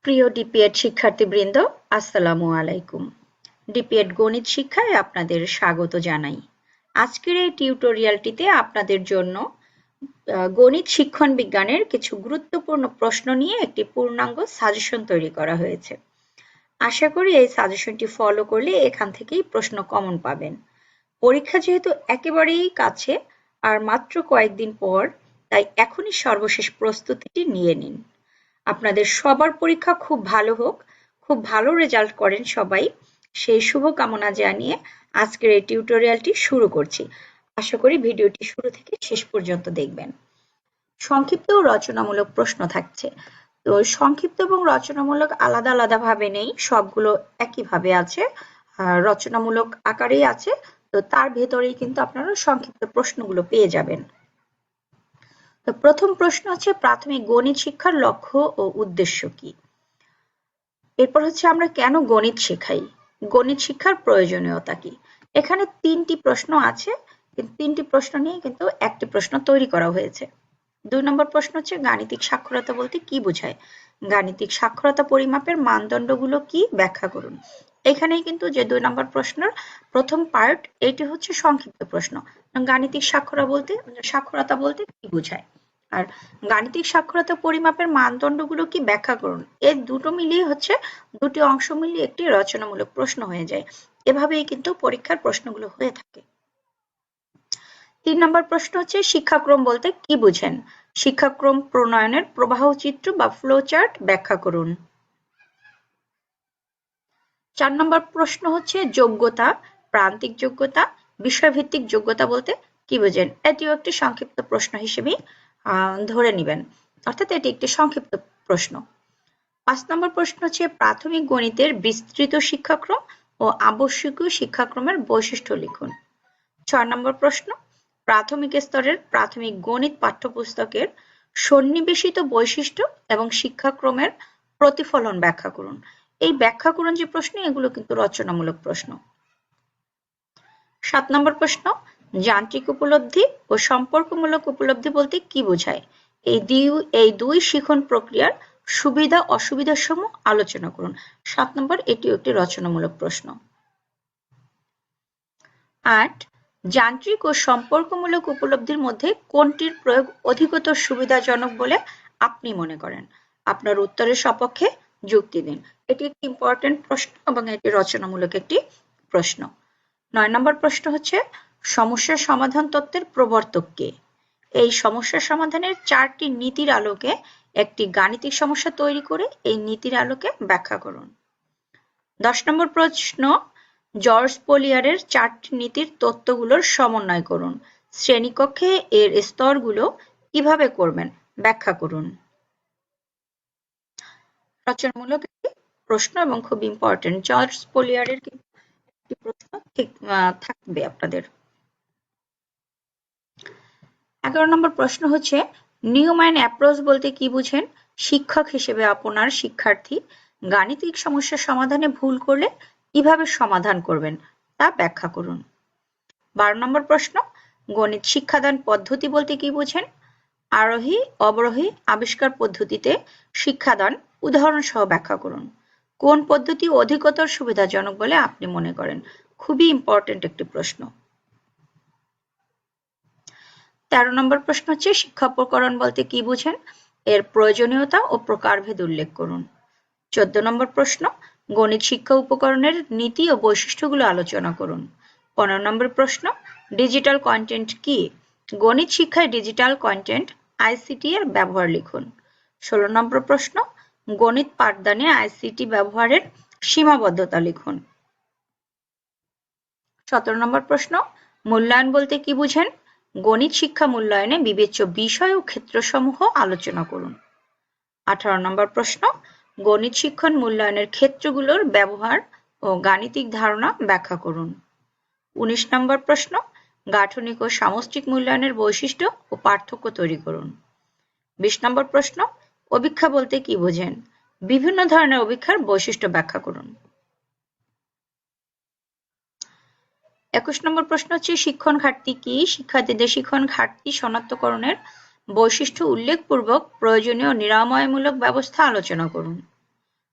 প্রিয় ডিপিএড শিক্ষার্থীবৃন্দ, আসসালামু আলাইকুম। ডিপিএড গণিত শিক্ষায় আপনাদের স্বাগত জানাই। আজকের এই টিউটোরিয়ালটিতে আপনাদের জন্য গণিত শিক্ষণ বিজ্ঞানের কিছু গুরুত্বপূর্ণ প্রশ্ন নিয়ে একটি পূর্ণাঙ্গ সাজেশন তৈরি করা হয়েছে। আশা করি এই সাজেশনটি ফলো করলে এখান থেকেই প্রশ্ন কমন পাবেন। পরীক্ষা যেহেতু একেবারেই কাছে আর মাত্র কয়েকদিন পর, তাই এখনই সর্বশেষ প্রস্তুতিটি নিয়ে নিন। আপনাদের সবার পরীক্ষা খুব ভালো হোক, খুব ভালো রেজাল্ট করেন সবাই, সেই শুভকামনা জানিয়ে আজকের এই টিউটোরিয়ালটি শুরু করছি। আশা করি ভিডিওটি শুরু থেকে শেষ পর্যন্ত দেখবেন। সংক্ষিপ্ত ও রচনামূলক প্রশ্ন থাকছে। তো সংক্ষিপ্ত এবং রচনামূলক আলাদা আলাদা ভাবে নেই, সবগুলো একইভাবে আছে, রচনামূলক আকারেই আছে। তো তার ভেতরেই কিন্তু আপনারা সংক্ষিপ্ত প্রশ্নগুলো পেয়ে যাবেন। তো প্রথম প্রশ্ন হচ্ছে, প্রাথমিক গণিত শিক্ষার লক্ষ্য ও উদ্দেশ্য কি? এরপর হচ্ছে, আমরা কেন গণিত শেখাই? গণিত শিক্ষার প্রয়োজনীয়তা কি? এখানে তিনটি প্রশ্ন আছে, তিনটি প্রশ্ন নিয়ে কিন্তু একটি প্রশ্ন তৈরি করা হয়েছে। ২ নম্বর প্রশ্ন হচ্ছে, গাণিতিক সাক্ষরতা বলতে কি বোঝায়? গাণিতিক সাক্ষরতা পরিমাপের মানদণ্ডগুলো কি, ব্যাখ্যা করুন। এখানেই কিন্তু যে ২ নম্বর প্রশ্নের প্রথম পার্ট, এটি হচ্ছে সংক্ষিপ্ত প্রশ্ন। গাণিতিক সাক্ষরতা বলতে কি বোঝায়, আর গাণিতিক সাক্ষরতা পরিমাপের মানদণ্ডগুলো কি, ব্যাখ্যা করুন। এই দুটো মিলিয়ে হচ্ছে, দুটি অংশ মিলিয়ে একটি রচনামূলক প্রশ্ন হয়ে যায়। এভাবেই কিন্তু পরীক্ষার প্রশ্নগুলো হয়ে থাকে। ৩ নম্বর প্রশ্ন হচ্ছে, শিক্ষাক্রম বলতে কি বুঝেন? শিক্ষাক্রম প্রণয়নের প্রবাহ চিত্র বা ফ্লো চার্ট ব্যাখ্যা করুন। ৪ নম্বর প্রশ্ন হচ্ছে, যোগ্যতা, প্রান্তিক যোগ্যতা, বিষয়ভিত্তিক যোগ্যতা বলতে কি বোঝেন? এটিও একটি সংক্ষিপ্ত প্রশ্ন হিসেবেই ধরে নিবেন, অর্থাৎ এটি একটি সংক্ষিপ্ত প্রশ্ন। ৫ নম্বর প্রশ্ন হচ্ছে, প্রাথমিক গণিতের বিস্তৃত শিক্ষাক্রম ও আবশ্যকীয় শিক্ষাক্রমের বৈশিষ্ট্য লিখুন। ৬ নম্বর প্রশ্ন, প্রাথমিক স্তরের প্রাথমিক গণিত পাঠ্যপুস্তকের সন্নিবেশিত বৈশিষ্ট্য এবং শিক্ষাক্রমের প্রতিফলন ব্যাখ্যা করুন। এই ব্যাখ্যা করুন যে প্রশ্ন, এগুলো কিন্তু রচনামূলক প্রশ্ন। ৭ নম্বর প্রশ্ন, যান্ত্রিক উপলব্ধি ও সম্পর্কমূলক উপলব্ধি বলতে কি বোঝায়? এই দুই শিখন প্রক্রিয়ার সুবিধা অসুবিধা সমূহ আলোচনা করুন। ৭ নম্বর, এটিও একটি রচনামূলক প্রশ্ন। ৮, যান্ত্রিক ও সম্পর্কমূলক উপলব্ধির মধ্যে কোনটির প্রয়োগ অধিকতর সুবিধাজনক বলে আপনি মনে করেন? আপনার উত্তরের সপক্ষে যুক্তি দিন। এটি একটি ইম্পর্টেন্ট প্রশ্ন এবং এটি রচনামূলক একটি প্রশ্ন। ৯ নম্বর প্রশ্ন হচ্ছে, সমস্যা সমাধান তত্ত্বের প্রবর্তক কে? এই সমস্যা সমাধানের ৪টি নীতির আলোকে একটি গাণিতিক সমস্যা তৈরি করে এই নীতির আলোকে ব্যাখ্যা করুন। ১০ নম্বর প্রশ্ন, জর্জ পোলিয়ারের ৪টি নীতির তত্ত্বগুলোর সমন্বয় করুন। শ্রেণীকক্ষে এর স্তরগুলো কিভাবে করবেন, ব্যাখ্যা করুন। রচনামূলক একটি প্রশ্ন এবং খুব ইম্পর্টেন্ট। জর্জ পোলিয়ারের একটি প্রশ্ন ঠিক থাকবে আপনাদের। ১১ নম্বর প্রশ্ন হচ্ছে, নিউম্যান অ্যাপ্রোচ বলতে কি বুঝেন? শিক্ষক হিসেবে আপনার শিক্ষার্থী গাণিতিক সমস্যা সমাধানে ভুল করলে কিভাবে সমাধান করবেন তা ব্যাখ্যা করুন। ১২ নম্বর প্রশ্ন, গণিত শিক্ষাদান পদ্ধতি বলতে কি বুঝেন? আরোহী অবরোহী আবিষ্কার পদ্ধতিতে শিক্ষাদান উদাহরণ সহ ব্যাখ্যা করুন। কোন পদ্ধতি অধিকতর সুবিধাজনক বলে আপনি মনে করেন? খুবই ইম্পর্টেন্ট একটি প্রশ্ন। ১৩ নম্বর প্রশ্ন হচ্ছে, শিক্ষা উপকরণ বলতে কি বুঝেন? এর প্রয়োজনীয়তা ও প্রকারভেদ উল্লেখ করুন। ১৪ নম্বর প্রশ্ন, গণিত শিক্ষা উপকরণের নীতি ও বৈশিষ্ট্যগুলো আলোচনা করুন। ১৫ নম্বর প্রশ্ন, ডিজিটাল কন্টেন্ট কি? গণিত শিক্ষায় ডিজিটাল কন্টেন্ট আইসিটি এর ব্যবহার লিখুন। ১৬ নম্বর প্রশ্ন, গণিত পাঠদানে আইসিটি ব্যবহারের সীমাবদ্ধতা লিখুন। ১৭ নম্বর প্রশ্ন, মূল্যায়ন বলতে কি বুঝেন? গণিত শিক্ষা মূল্যায়নে বিবেচ্য বিষয় ও ক্ষেত্রসমূহ আলোচনা করুন। ১৮ নম্বর প্রশ্ন, গণিত শিক্ষণ মূল্যায়নের ক্ষেত্রগুলোর ব্যবহার ও গাণিতিক ধারণা ব্যাখ্যা করুন। ১৯ নম্বর প্রশ্ন, গাঠনিক ও সামষ্টিক মূল্যায়নের বৈশিষ্ট্য ও পার্থক্য তৈরি করুন। ২০ নম্বর প্রশ্ন, অভিক্ষা বলতে কি বোঝেন? বিভিন্ন ধরনের অভিক্ষার বৈশিষ্ট্য ব্যাখ্যা করুন। ২১ নম্বর প্রশ্ন হচ্ছে, শিক্ষণ ঘাটতি কি? শিক্ষার্থীদের শিক্ষণ ঘাটতি শনাক্তকরণের বৈশিষ্ট্য উল্লেখপূর্বক প্রয়োজনীয় নিরাময়মূলক ব্যবস্থা আলোচনা করুন।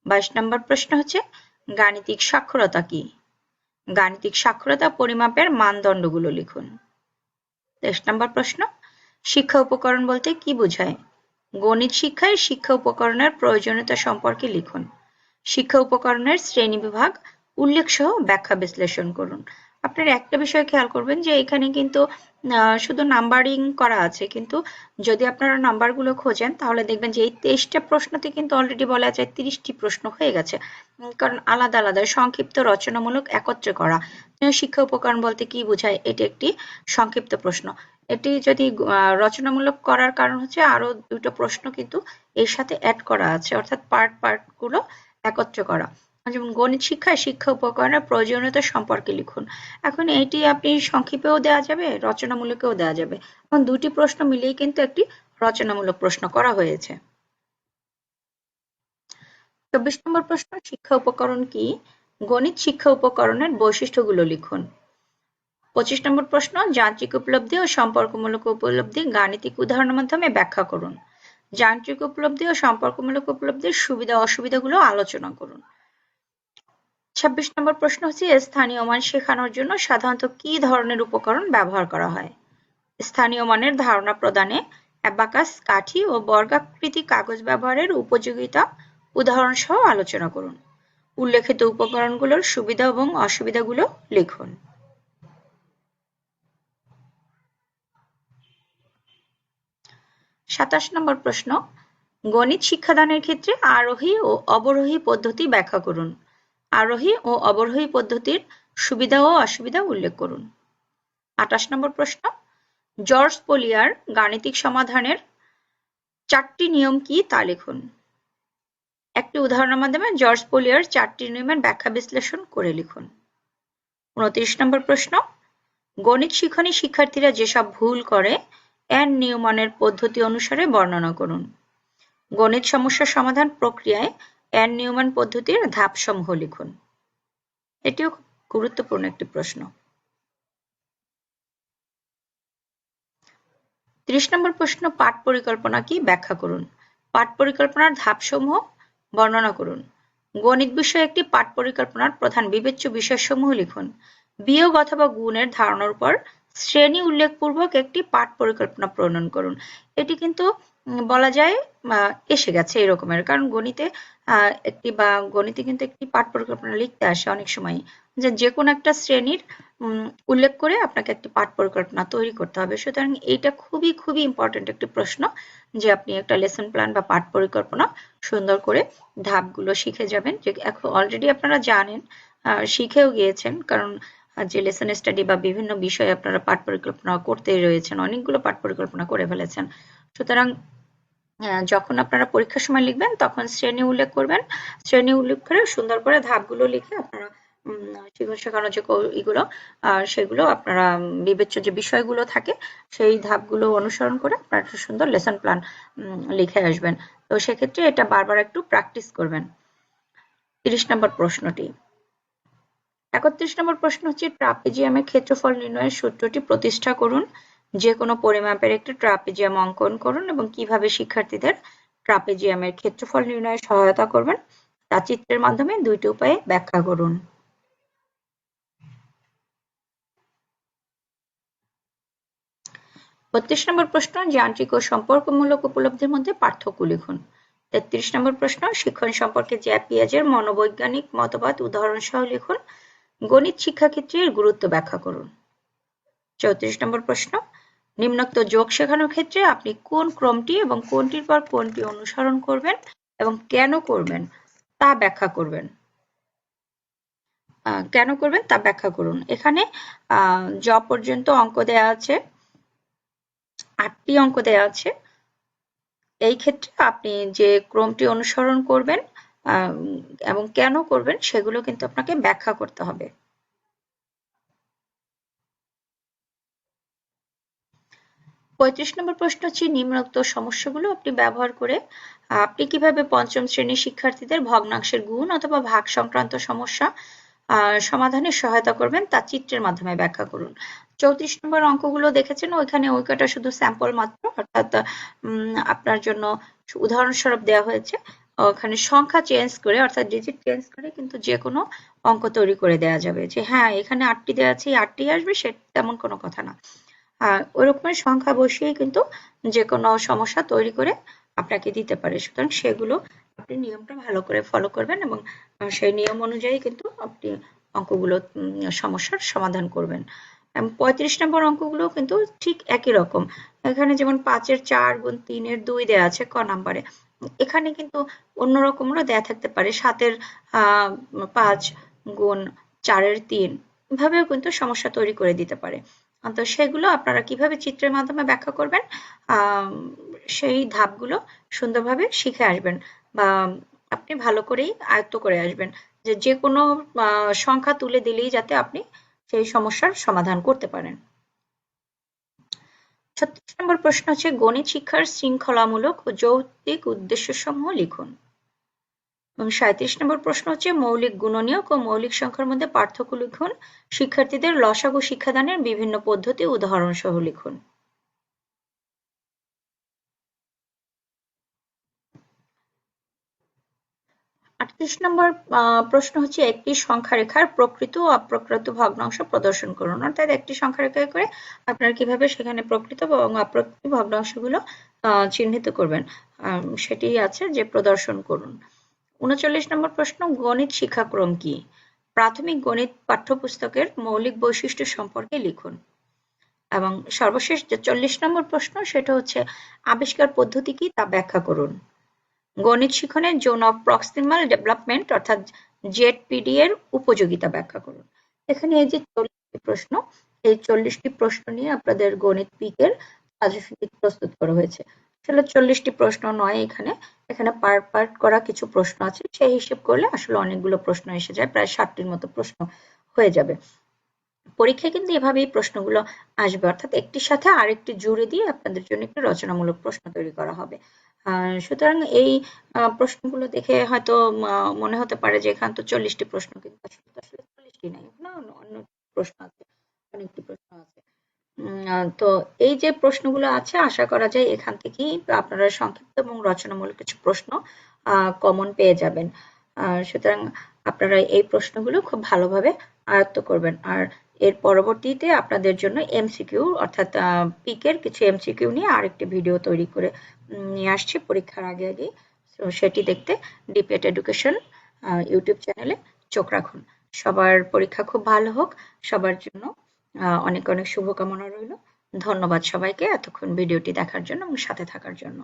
22 নম্বর প্রশ্ন হচ্ছে গাণিতিক সাক্ষরতা কি? গাণিতিক সাক্ষরতা পরিমাপের মানদণ্ডগুলো লিখুন। 23 নম্বর প্রশ্ন শিক্ষা উপকরণ বলতে কি বোঝায়? গণিত শিক্ষায় শিক্ষা উপকরণের প্রয়োজনীয়তা সম্পর্কে লিখুন। শিক্ষা উপকরণের শ্রেণীবিভাগ উল্লেখ সহ ব্যাখ্যা বিশ্লেষণ করুন। আপনারা একটা বিষয় খেয়াল করবেন যে এখানে কিন্তু শুধু নাম্বারিং করা আছে, কিন্তু যদি আপনারা নাম্বারগুলো খোঁজেন তাহলে দেখবেন যে এই 23টা প্রশ্নতে কিন্তু অলরেডি বলা যায় 30টি প্রশ্ন হয়ে গেছে, কারণ আলাদা আলাদা সংক্ষিপ্ত রচনামূলক একত্রে করা। শিক্ষা উপকরণ বলতে কি বোঝায়, এটি একটি সংক্ষিপ্ত প্রশ্ন। এটি যদি রচনামূলক করার কারণ হচ্ছে আরো দুটো প্রশ্ন কিন্তু এর সাথে অ্যাড করা আছে, অর্থাৎ পার্ট গুলো একত্রে করা। যেমন গণিত শিক্ষায় শিক্ষা উপকরণের প্রয়োজনীয়তা সম্পর্কে লিখুন। এখন এটি আপনি সংক্ষেপেও দেওয়া যাবে, রচনামূলকেও দেওয়া যাবে। এখন দুটি প্রশ্ন মিলিয়ে কিন্তু একটি রচনামূলক প্রশ্ন করা হয়েছে। 24 নম্বর প্রশ্ন শিক্ষা উপকরণ কি? গণিত শিক্ষা উপকরণের বৈশিষ্ট্যগুলো লিখুন। 25 নম্বর প্রশ্ন যান্ত্রিক উপলব্ধি ও সম্পর্কমূলক উপলব্ধি গাণিতিক উদাহরণের মাধ্যমে ব্যাখ্যা করুন। যান্ত্রিক উপলব্ধি ও সম্পর্কমূলক উপলব্ধির সুবিধা অসুবিধাগুলো আলোচনা করুন। 26 নম্বর প্রশ্ন হচ্ছে স্থানীয় মান শেখানোর জন্য সাধারণত কি ধরনের উপকরণ ব্যবহার করা হয়? স্থানীয় মানের ধারণা প্রদানে অ্যাবাকাস, কাঠি ও বর্গাকৃতি কাগজ ব্যবহারের উপযোগিতা উদাহরণ সহ আলোচনা করুন। উল্লেখিত উপকরণগুলোর সুবিধা এবং অসুবিধাগুলো লিখুন। 27 নম্বর প্রশ্ন গণিত শিক্ষাদানের ক্ষেত্রে আরোহী ও অবরোহী পদ্ধতি ব্যাখ্যা করুন। আরোহী ও অবরোহী পদ্ধতির সুবিধা ও অসুবিধা উল্লেখ করুন। 28 নম্বর প্রশ্ন জর্জ পোলিয়ার গাণিতিক সমাধানের 4টি নিয়ম কি তা লিখুন। একটি উদাহরণের মাধ্যমে জর্জ পোলিয়ার 4টি নিয়মের ব্যাখ্যা বিশ্লেষণ করে লিখুন। 29 নম্বর প্রশ্ন গণিত শিখনে শিক্ষার্থীরা যেসব ভুল করে অ্যান নিউম্যানের পদ্ধতি অনুসারে বর্ণনা করুন। গণিত সমস্যা সমাধান প্রক্রিয়ায় অ্যান নিউম্যান পদ্ধতির ধাপসমূহ লিখুন। এটিও খুব গুরুত্বপূর্ণ একটি প্রশ্ন। 30 নম্বর প্রশ্ন পাঠ পরিকল্পনা কি ব্যাখ্যা করুন। পাঠ পরিকল্পনার ধাপসমূহ বর্ণনা করুন। গণিত বিষয়ে একটি পাঠ পরিকল্পনার প্রধান বিবেচ্য বিষয়সমূহ লিখুন। বিয়োগ অথবা গুণের ধারণার উপর শ্রেণী উল্লেখপূর্বক একটি পাঠ পরিকল্পনা প্রণয়ন করুন। এটি কিন্তু বলা যায় এসে গেছে এরকমের, কারণ গণিতে কিন্তু একটি পাঠ পরিকল্পনা লিখতে আসে অনেক সময়, যে কোনো একটা শ্রেণীর উল্লেখ করে আপনাকে একটি পাঠ পরিকল্পনা তৈরি করতে হবে। সুতরাং এইটা খুবই খুবই ইম্পর্টেন্ট একটি প্রশ্ন, যে আপনি একটা লেসন প্ল্যান বা পাঠ পরিকল্পনা সুন্দর করে ধাপগুলো শিখে যাবেন। যে এখন অলরেডি আপনারা জানেন, শিখেও গিয়েছেন, কারণ যে লেসন স্টাডি বা বিভিন্ন বিষয়ে আপনারা পাঠ পরিকল্পনা করতেই রয়েছেন, অনেকগুলো পাঠ পরিকল্পনা করে ফেলেছেন। সুতরাং যখন আপনারা পরীক্ষার সময় লিখবেন তখন শ্রেণী উল্লেখ করবেন, শ্রেণী উল্লেখ করে সুন্দর করে ধাপগুলো লিখে আপনারা শেখানো যে এগুলো সেগুলো আপনারা বিবেচ্য যে বিষয়গুলো থাকে সেই ধাপগুলো অনুসরণ করে আপনারা একটা সুন্দর লেসন প্ল্যান লিখে আসবেন। তো সেক্ষেত্রে এটা বারবার একটু প্র্যাকটিস করবেন। 30 নম্বর প্রশ্নটি 31 নম্বর প্রশ্ন হচ্ছে ট্রাপিজিয়ামের ক্ষেত্রফল নির্ণয়ের সূত্রটি প্রতিষ্ঠা করুন। যে কোনো পরিমাপের একটি ট্রাপিজিয়াম অঙ্কন করুন এবং কিভাবে শিক্ষার্থীদের ট্রাপিজিয়ামের ক্ষেত্রফল নির্ণয়ে সহায়তা করবেন তা চিত্রের মাধ্যমে দুইটি উপায়ে ব্যাখ্যা করুন। 32 নম্বর প্রশ্ন যান্ত্রিক ও সম্পর্কমূলক উপলব্ধির মধ্যে পার্থক্য লিখুন। 33 নম্বর প্রশ্ন শিক্ষণ সম্পর্কে জ্যাক পিয়াজের মনোবৈজ্ঞানিক মতবাদ উদাহরণ সহ লিখুন। গণিত শিক্ষাক্ষেত্রের গুরুত্ব ব্যাখ্যা করুন। 34 নম্বর প্রশ্ন নিম্নোক্ত যোগ শেখানোর ক্ষেত্রে আপনি কোন ক্রমটি এবং কোনটির পর কোনটি অনুসরণ করবেন এবং কেন করবেন তা ব্যাখ্যা করবেন। এখানে জ পর্যন্ত অঙ্ক দেয়া আছে, 8টি অঙ্ক দেয়া আছে। এই ক্ষেত্রে আপনি যে ক্রমটি অনুসরণ করবেন এবং কেন করবেন সেগুলো কিন্তু আপনাকে ব্যাখ্যা করতে হবে। 35 নম্বর প্রশ্ন হচ্ছে নিম্নোক্ত সমস্যাগুলো আপনি ব্যবহার করে আপনি কিভাবে পঞ্চম শ্রেণীর শিক্ষার্থীদের ভগ্নাংশের গুণ অথবা ভাগ সংক্রান্ত সমস্যা সমাধানে সহায়তা করবেন তা চিত্রের মাধ্যমে ব্যাখ্যা করুন। 34 নম্বর অঙ্কগুলো দেখেছেন, ওইখানে ওই কটা শুধু স্যাম্পল মাত্র, অর্থাৎ আপনার জন্য উদাহরণস্বরূপ দেওয়া হয়েছে। ওখানে সংখ্যা চেঞ্জ করে অর্থাৎ ডিজিট চেঞ্জ করে কিন্তু যে কোনো অঙ্ক তৈরি করে দেওয়া যাবে, যে হ্যাঁ এখানে 8টি দেওয়া আছে 8টি আসবে, সে তেমন কোনো কথা না। ওই রকমের সংখ্যা বসিয়েই কিন্তু যে কোনো সমস্যা তৈরি করে আপনাকে দিতে পারে। সুতরাং সেগুলো আপনি নিয়মটা ভালো করে ফলো করবেন এবং সেই নিয়ম অনুযায়ী কিন্তু আপনি অঙ্কগুলো সমস্যার সমাধান করবেন। 35 নম্বর অঙ্কগুলো কিন্তু ঠিক একই রকম। এখানে যেমন 5-এর 4 গুণ 3-এর 2 দেওয়া আছে ক নাম্বারে, এখানে কিন্তু অন্যরকমেরও দেয়া থাকতে পারে। 7-এর 5 গুণ 4-এর 3 এভাবেও কিন্তু সমস্যা তৈরি করে দিতে পারে। তো সেগুলো আপনারা কিভাবে চিত্রের মাধ্যমে ব্যাখ্যা করবেন সেই ধাপগুলো সুন্দরভাবে শিখে আসবেন বা আপনি ভালো করেই আয়ত্ত করে আসবেন, যে কোনো সংখ্যা তুলে দিলেই যাতে আপনি সেই সমস্যার সমাধান করতে পারেন। 36 নম্বর প্রশ্ন হচ্ছে গণিত শিক্ষার শৃঙ্খলামূলক ও যৌক্তিক উদ্দেশ্যসমূহ লিখুন। এবং 37 নম্বর প্রশ্ন হচ্ছে মৌলিক গুণনীয়ক ও মৌলিক সংখ্যার মধ্যে পার্থক্য লিখুন। শিক্ষার্থীদের লসাগু শিক্ষাদানের বিভিন্ন পদ্ধতি উদাহরণ সহ লিখুন। 38 নম্বর প্রশ্ন হচ্ছে একটি সংখ্যা রেখার প্রকৃত ও অপ্রকৃত ভগ্নাংশ প্রদর্শন করুন। অর্থাৎ একটি সংখ্যা রেখা করে আপনারা কিভাবে সেখানে প্রকৃত এবং অপ্রকৃত ভগ্নাংশগুলো চিহ্নিত করবেন সেটি আছে যে প্রদর্শন করুন। 39 নম্বর প্রশ্ন গণিত শিক্ষাক্রম কি? প্রাথমিক গণিত পাঠ্যপুস্তকের মৌলিক বৈশিষ্ট্য সম্পর্কে লিখুন। এবং সর্বশেষ যে 40 নম্বর প্রশ্ন সেটা হচ্ছে আবিষ্কার পদ্ধতি কি তা ব্যাখ্যা করুন। গণিত শিখনের জোন অফ প্রক্সিমাল ডেভেলপমেন্ট অর্থাৎ জেডপিডি এর উপযোগিতা ব্যাখ্যা করুন। এখানে এই যে 40টি প্রশ্ন, এই 40টি প্রশ্ন নিয়ে আপনাদের গণিত পিকের সাজেশন প্রস্তুত করা হয়েছে। আসলে 40টি প্রশ্ন নয়, এখানে পার্ট করা কিছু প্রশ্ন আছে, সেই হিসেব করলে আসলে অনেকগুলো প্রশ্ন এসে যায়, প্রায় 60টির মতো প্রশ্ন হয়ে যাবে। পরীক্ষায় কিন্তু এভাবেই প্রশ্নগুলো আসবে, অর্থাৎ একটির সাথে আরেকটি জুড়ে দিয়ে আপনাদের জন্য একটি রচনামূলক প্রশ্ন তৈরি করা হবে। সুতরাং এই প্রশ্নগুলো দেখে হয়তো মনে হতে পারে যে এখানে তো 40টি প্রশ্ন, কিন্তু আসলে 40টি নাই, অন্য প্রশ্ন আছে, অনেকটি প্রশ্ন আছে। তো এই যে প্রশ্নগুলো আছে আশা করা যায় এখান থেকেই আপনারা সংক্ষিপ্ত এবং রচনামূলক কিছু প্রশ্ন কমন পেয়ে যাবেন। সুতরাং আপনারা এই প্রশ্নগুলো খুব ভালোভাবে আয়ত্ত করবেন। আর এর পরবর্তীতে আপনাদের জন্য এমসিকিউ অর্থাৎ পিকের কিছু এমসিকিউ নিয়ে আরেকটি ভিডিও তৈরি করে নিয়ে আসছি পরীক্ষার আগে আগে। তো সেটি দেখতে ডিপিএড এডুকেশন ইউটিউব চ্যানেলে চোখ রাখুন। সবার পরীক্ষা খুব ভালো হোক, সবার জন্য অনেক অনেক শুভকামনা রইল। ধন্যবাদ সবাইকে এতক্ষণ ভিডিওটি দেখার জন্য এবং সাথে থাকার জন্য।